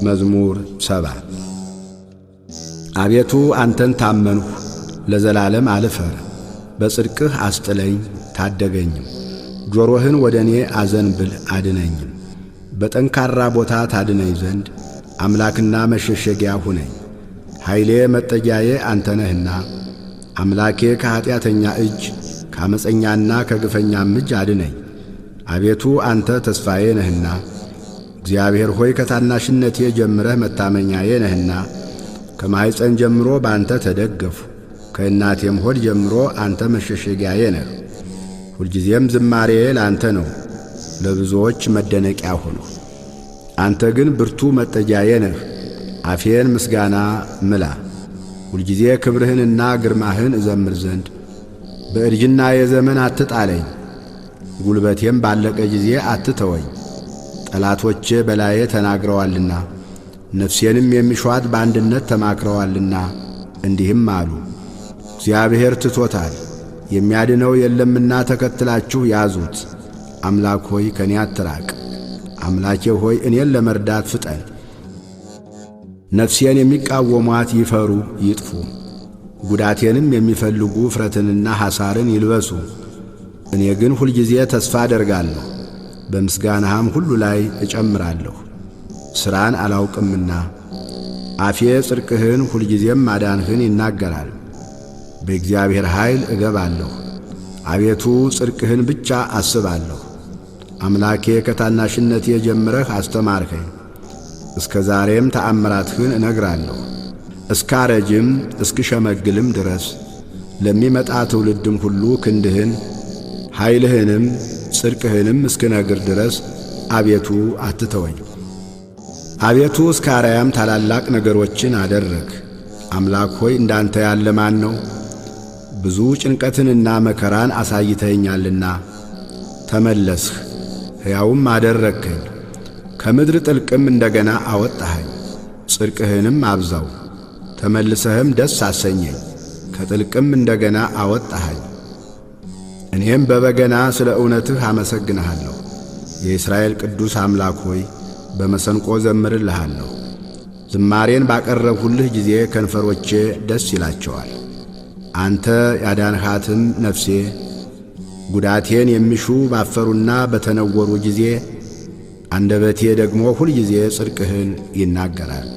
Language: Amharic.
መዝሙር 70 አቤቱ አንተን ታመንሁ፣ ለዘላለም አልፈር። በጽድቅህ አስጥለኝ ታደገኝም። ጆሮህን ወደ እኔ አዘንብል አድነኝም። በጠንካራ ቦታ ታድነኝ ዘንድ አምላክና መሸሸጊያ ሁነኝ። ኃይሌ መጠጊያዬ አንተ ነህና አምላኬ ከኀጢአተኛ እጅ ከዓመፀኛና ከግፈኛም እጅ አድነኝ። አቤቱ አንተ ተስፋዬ ነህና እግዚአብሔር ሆይ ከታናሽነቴ ጀምረህ መታመኛዬ ነህና ከማኅፀን ጀምሮ በአንተ ተደገፉ። ከእናቴም ሆድ ጀምሮ አንተ መሸሸጊያዬ ነህ። ሁልጊዜም ዝማሬዬ ለአንተ ነው፣ ለብዙዎች መደነቂያ ሆኖ። አንተ ግን ብርቱ መጠጊያዬ ነህ። አፌን ምስጋና ምላ። ሁልጊዜ ክብርህንና ግርማህን እዘምር ዘንድ በእርጅናዬ ዘመን አትጣለኝ። ጉልበቴም ባለቀ ጊዜ አትተወኝ። ጠላቶቼ በላዬ ተናግረዋልና ነፍሴንም የሚሿት በአንድነት ተማክረዋልና እንዲህም አሉ፣ እግዚአብሔር ትቶታል፣ የሚያድነው የለምና ተከትላችሁ ያዙት። አምላክ ሆይ ከኔ አትራቅ። አምላኬ ሆይ እኔን ለመርዳት ፍጠን። ነፍሴን የሚቃወሟት ይፈሩ ይጥፉ። ጉዳቴንም የሚፈልጉ እፍረትንና ሐሳርን ይልበሱ። እኔ ግን ሁልጊዜ ተስፋ አደርጋለሁ፣ በምስጋናህም ሁሉ ላይ እጨምራለሁ። ሥራን አላውቅምና አፌ ጽድቅህን ሁልጊዜም ማዳንህን ይናገራል። በእግዚአብሔር ኃይል እገባለሁ፣ አቤቱ ጽድቅህን ብቻ አስባለሁ። አምላኬ ከታናሽነቴ ጀምረህ አስተማርኸኝ፣ እስከ ዛሬም ተአምራትህን እነግራለሁ። እስካረጅም እስክሸመግልም ድረስ ለሚመጣ ትውልድም ሁሉ ክንድህን ኃይልህንም ጽድቅህንም እስክነግር ድረስ አቤቱ አትተወኝ። አቤቱ እስከ አርያም ታላላቅ ነገሮችን አደረግ። አምላክ ሆይ እንዳንተ ያለ ማን ነው? ብዙ ጭንቀትንና መከራን አሳይተኸኛልና ተመለስህ፣ ሕያውም አደረግከኝ። ከምድር ጥልቅም እንደገና አወጣኸኝ። ጽድቅህንም አብዛው፣ ተመልሰህም ደስ አሰኘኝ። ከጥልቅም እንደገና አወጣኸኝ። እኔም በበገና ስለ እውነትህ አመሰግንሃለሁ። የእስራኤል ቅዱስ አምላክ ሆይ በመሰንቆ ዘምርልሃለሁ። ዝማሬን ባቀረብሁልህ ጊዜ ከንፈሮቼ ደስ ይላቸዋል። አንተ ያዳንሃትም ነፍሴ ጉዳቴን የሚሹ ባፈሩና በተነወሩ ጊዜ አንደበቴ ደግሞ ሁልጊዜ ጽድቅህን ይናገራል።